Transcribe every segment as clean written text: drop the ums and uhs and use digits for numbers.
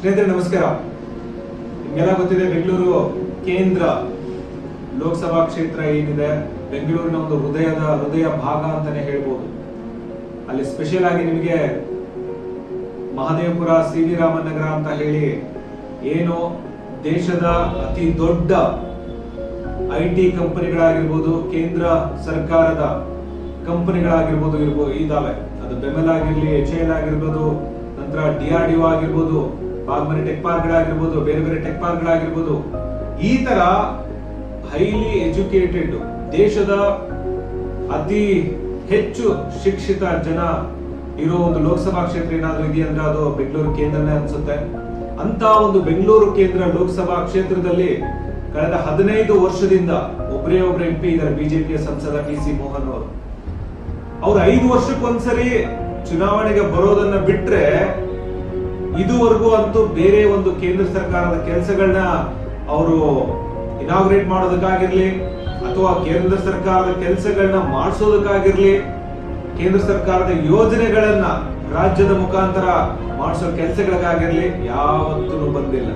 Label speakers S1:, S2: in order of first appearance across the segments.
S1: ಸ್ನೇಹಿತರೆ ನಮಸ್ಕಾರ. ನಿಮಗೆಲ್ಲ ಗೊತ್ತಿದೆ, ಬೆಂಗಳೂರು ಕೇಂದ್ರ ಲೋಕಸಭಾ ಕ್ಷೇತ್ರ ಏನಿದೆ, ಬೆಂಗಳೂರಿನ ಒಂದು ಹೃದಯ ಭಾಗ ಅಂತಾನೆ ಹೇಳ್ಬೋದು. ಅಲ್ಲಿ ಸ್ಪೆಷಲ್ ಆಗಿ ನಿಮಗೆ ಮಹದೇವಪುರ, ಸಿ ವಿ ರಾಮನ್ ನಗರ ಅಂತ ಹೇಳಿ ಏನು ದೇಶದ ಅತಿ ದೊಡ್ಡ IT ಕಂಪನಿಗಳಾಗಿರ್ಬೋದು, ಕೇಂದ್ರ ಸರ್ಕಾರದ ಕಂಪನಿಗಳಾಗಿರ್ಬೋದು ಇದಾವೆ. ಅದು ಬೆಮೆಲ್ ಆಗಿರ್ಲಿ, HAL ಆಗಿರ್ಬೋದು, ನಂತರ DRDO ಆಗಿರ್ಬೋದು, ಬಾಗ್ಮನಿ ಟೆಕ್ ಪಾರ್ಕ್ಗಳಾಗಿರ್ಬೋದು, ಬೇರೆ ಬೇರೆ ಟೆಕ್ ಪಾರ್ಕ್ಗಳಾಗಿರ್ಬೋದು, ಈ ತರ ಹೈಲಿ ಎಜುಕೇಟೆಡ್ ದೇಶದ ಅತಿ ಹೆಚ್ಚು ಶಿಕ್ಷಿತ ಜನ ಇರೋ ಒಂದು ಲೋಕಸಭಾ ಕ್ಷೇತ್ರ ಏನಾದ್ರೂ ಇದೆಯಂದ್ರೆ ಅದು ಬೆಂಗಳೂರು ಕೇಂದ್ರನೇ ಅನ್ಸುತ್ತೆ. ಅಂತ ಒಂದು ಬೆಂಗಳೂರು ಕೇಂದ್ರ ಲೋಕಸಭಾ ಕ್ಷೇತ್ರದಲ್ಲಿ ಕಳೆದ 15 ವರ್ಷದಿಂದ ಒಬ್ಬರೇ MP ಇದ್ದಾರೆ, ಬಿಜೆಪಿಯ ಸಂಸದ PC ಮೋಹನ್ ಅವರು. ಅವ್ರು 5 ವರ್ಷಕ್ಕೊಂದ್ಸರಿ ಚುನಾವಣೆಗೆ ಬರೋದನ್ನ ಬಿಟ್ರೆ ಇದುವರೆಗೂ ಅಂತೂ ಬೇರೆ ಒಂದು ಕೇಂದ್ರ ಸರ್ಕಾರದ ಕೆಲಸಗಳನ್ನ ಅವರು ಇನಾಗ್ರೇಟ್ ಮಾಡೋದಕ್ಕಾಗಿರ್ಲಿ, ಅಥವಾ ಕೇಂದ್ರ ಸರ್ಕಾರದ ಕೆಲಸಗಳನ್ನ ಮಾಡಿಸೋದಕ್ಕಾಗಿರ್ಲಿ, ಕೇಂದ್ರ ಸರ್ಕಾರದ ಯೋಜನೆಗಳನ್ನ ರಾಜ್ಯದ ಮುಖಾಂತರ ಮಾಡಿಸೋ ಕೆಲಸಗಳಿಗಾಗಿರ್ಲಿ ಯಾವತ್ತೂ ಬಂದಿಲ್ಲ.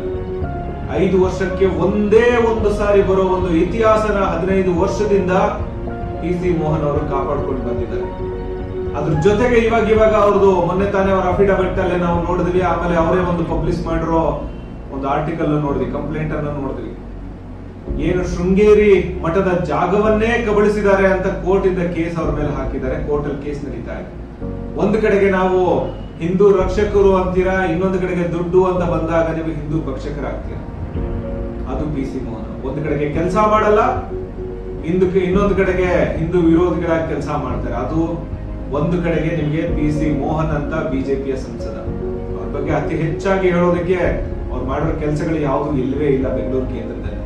S1: 5 ವರ್ಷಕ್ಕೆ ಒಂದೇ ಒಂದು ಸಾರಿ ಬರೋ ಒಂದು ಇತಿಹಾಸನ 15 ವರ್ಷದಿಂದ PC ಮೋಹನ್ ಅವರು ಕಾಪಾಡ್ಕೊಂಡು ಬಂದಿದ್ದಾರೆ. ಅದ್ರ ಜೊತೆಗೆ ಇವಾಗ ಅವ್ರದ್ದು ಮೊನ್ನೆ ತಾನೇ ಅವರ ಅಫಿಡವಿಟ್ ಅಲ್ಲೇ ನಾವು ನೋಡಿದ್ವಿ. ಆಮೇಲೆ ಅವರೇ ಒಂದು ಪಬ್ಲಿಷ್ ಮಾಡಿರೋ ಒಂದು ಆರ್ಟಿಕಲ್ ನೋಡಿದ್ವಿ, ಕಂಪ್ಲೇಂಟ್ ಅನ್ನು ನೋಡಿದ್ವಿ. ಏನು ಶೃಂಗೇರಿ ಮಠದ ಜಾಗವನ್ನೇ ಕಬಳಿಸಿದ್ದಾರೆ ಅಂತ ಕೋರ್ಟ್ ಇಂದ ಕೇಸ್ ಅವ್ರ ಮೇಲೆ ಹಾಕಿದ್ದಾರೆ. ಕೋರ್ಟ್ ಅಲ್ಲಿ ಕೇಸ್ ನಡೀತಾ ಇದೆ. ಒಂದು ಕಡೆಗೆ ನಾವು ಹಿಂದೂ ರಕ್ಷಕರು ಅಂತೀರಾ, ಇನ್ನೊಂದು ಕಡೆಗೆ ದುಡ್ಡು ಅಂತ ಬಂದಾಗ ನೀವು ಹಿಂದೂ ಪಕ್ಷಕರಾಗ್ತೀರಾ. ಅದು PC ಮೋಹನ್. ಒಂದು ಕಡೆಗೆ ಕೆಲಸ ಮಾಡಲ್ಲ, ಇನ್ನೊಂದು ಕಡೆಗೆ ಹಿಂದೂ ವಿರೋಧಿಗಳಾಗಿ ಕೆಲಸ ಮಾಡ್ತಾರೆ. ಅದು ಒಂದು ಕಡೆಗೆ ನಿಮಗೆ PC ಮೋಹನ್ ಅಂತ ಬಿಜೆಪಿಯ ಸಂಸದ. ಅವ್ರ ಬಗ್ಗೆ ಅತಿ ಹೆಚ್ಚಾಗಿ ಹೇಳೋದಕ್ಕೆ ಅವ್ರು ಮಾಡಿರೋ ಕೆಲಸಗಳು ಯಾವುದು ಇಲ್ಲವೇ ಇಲ್ಲ ಬೆಂಗಳೂರು ಕೇಂದ್ರದಲ್ಲಿ.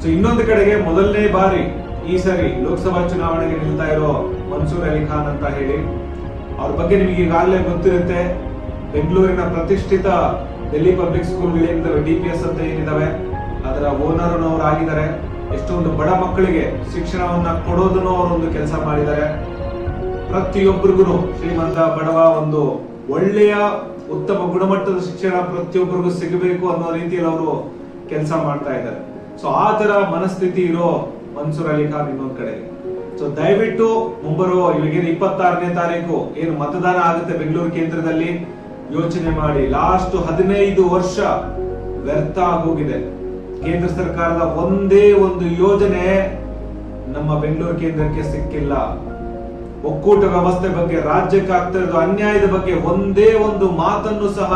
S1: ಸೊ ಇನ್ನೊಂದು ಕಡೆಗೆ ಮೊದಲನೇ ಬಾರಿ ಈ ಸರಿ ಲೋಕಸಭಾ ಚುನಾವಣೆಗೆ ನಿಲ್ತಾ ಇರೋ ಮನ್ಸೂರ್ ಅಲಿ ಖಾನ್ ಅಂತ ಹೇಳಿ, ಅವ್ರ ಬಗ್ಗೆ ನಿಮಗೆ ಈಗಾಗಲೇ ಗೊತ್ತಿರುತ್ತೆ. ಬೆಂಗಳೂರಿನ ಪ್ರತಿಷ್ಠಿತ ಡೆಲ್ಲಿ ಪಬ್ಲಿಕ್ ಸ್ಕೂಲ್ಗಳಿಂದ DPS ಅಂತ ಏನಿದಾವೆ ಅದರ ಓನರ್ ಅವರು ಆಗಿದ್ದಾರೆ. ಎಷ್ಟೊಂದು ಬಡ ಮಕ್ಕಳಿಗೆ ಶಿಕ್ಷಣವನ್ನ ಕೊಡೋದನ್ನು ಅವರೊಂದು ಕೆಲಸ ಮಾಡಿದ್ದಾರೆ. ಪ್ರತಿಯೊಬ್ಬರಿಗೂ ಶ್ರೀಮಂತ ಬಡವ ಒಂದು ಒಳ್ಳೆಯ ಉತ್ತಮ ಗುಣಮಟ್ಟದ ಶಿಕ್ಷಣ ಪ್ರತಿಯೊಬ್ಬರಿಗೂ ಸಿಗಬೇಕು ಅನ್ನೋ ರೀತಿಯಲ್ಲಿ ಅವರು ಕೆಲಸ ಮಾಡ್ತಾ ಇದ್ದಾರೆ. ಸೊ ಆ ತರ ಮನಸ್ಥಿತಿ ಇರೋ ಮನ್ಸೂರ್ ಅಲಿ ಖಾನ್ ಇನ್ನೊಂದ್ ಕಡೆ. ಸೊ ದಯವಿಟ್ಟು ಮುಂಬರುವ ಇವಾಗೇನು 26ನೇ ತಾರೀಕು ಏನು ಮತದಾನ ಆಗುತ್ತೆ ಬೆಂಗಳೂರು ಕೇಂದ್ರದಲ್ಲಿ, ಯೋಚನೆ ಮಾಡಿ. ಲಾಸ್ಟ್ 15 ವರ್ಷ ವ್ಯರ್ಥ ಆಗೋಗಿದೆ. ಕೇಂದ್ರ ಸರ್ಕಾರದ ಒಂದೇ ಒಂದು ಯೋಜನೆ ನಮ್ಮ ಬೆಂಗಳೂರು ಕೇಂದ್ರಕ್ಕೆ ಸಿಕ್ಕಿಲ್ಲ. ಒಕ್ಕೂಟ ವ್ಯವಸ್ಥೆ ಬಗ್ಗೆ, ರಾಜ್ಯಕ್ಕೆ ಆಗ್ತಾ ಇರೋದು ಅನ್ಯಾಯದ ಬಗ್ಗೆ ಒಂದೇ ಒಂದು ಮಾತನ್ನು ಸಹ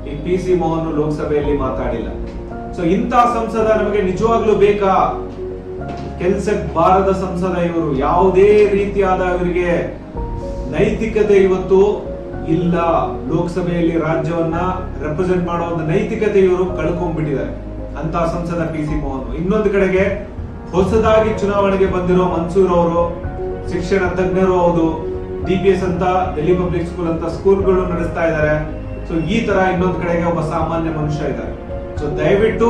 S1: ಈ PC ಮೋಹನ್ ಲೋಕಸಭೆಯಲ್ಲಿ ಮಾತಾಡಿಲ್ಲ. ಸೊ ಇಂಥ ಸಂಸದ ನಮಗೆ ನಿಜವಾಗ್ಲೂ ಬೇಕಾ? ಕೆಲ್ಸಕ್ಕೆ ಬಾರದ ಸಂಸದ ಇವರು. ಯಾವುದೇ ರೀತಿಯಾದ ಇವರಿಗೆ ನೈತಿಕತೆ ಇವತ್ತು ಇಲ್ಲ. ಲೋಕಸಭೆಯಲ್ಲಿ ರಾಜ್ಯವನ್ನ ರೆಪ್ರೆಸೆಂಟ್ ಮಾಡೋ ಒಂದು ನೈತಿಕತೆ ಇವರು ಕಳ್ಕೊಂಡ್ಬಿಟ್ಟಿದ್ದಾರೆ. ಅಂತ ಸಂಸದ PC ಮೋಹನ್. ಇನ್ನೊಂದು ಕಡೆಗೆ ಹೊಸದಾಗಿ ಚುನಾವಣೆಗೆ ಬಂದಿರೋ ಮನ್ಸೂರ್ ಅವರು ಶಿಕ್ಷಣ ತಜ್ಞರು, ಹೌದು, DPS ಅಂತ ಡೆಲ್ಲಿ ಪಬ್ಲಿಕ್ ಸ್ಕೂಲ್ ಅಂತ ಸ್ಕೂಲ್ಗಳು ನಡೆಸ್ತಾ ಇದ್ದಾರೆ. ಸೊ ಈ ತರ ಇನ್ನೊಂದು ಕಡೆಗೆ ಒಬ್ಬ ಸಾಮಾನ್ಯ ಮನುಷ್ಯ ಇದ್ದಾರೆ. ಸೊ ದಯವಿಟ್ಟು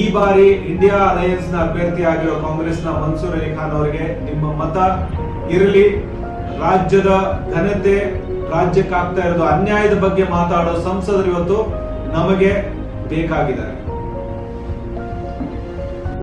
S1: ಈ ಬಾರಿ ಇಂಡಿಯಾ ಅಲಯನ್ಸ್ ನ ಅಭ್ಯರ್ಥಿ ಆಗಿರೋ ಕಾಂಗ್ರೆಸ್ ನ ಮನ್ಸೂರ್ ಅಲಿ ಖಾನ್ ಅವರಿಗೆ ನಿಮ್ಮ ಮತ ಇರಲಿ. ರಾಜ್ಯದ ಘನತೆ, ರಾಜ್ಯಕ್ಕೆ ಆಗ್ತಾ ಇರೋದು ಅನ್ಯಾಯದ ಬಗ್ಗೆ ಮಾತಾಡೋ ಸಂಸದರು ಇವತ್ತು ನಮಗೆ ಬೇಕಾಗಿದ್ದಾರೆ.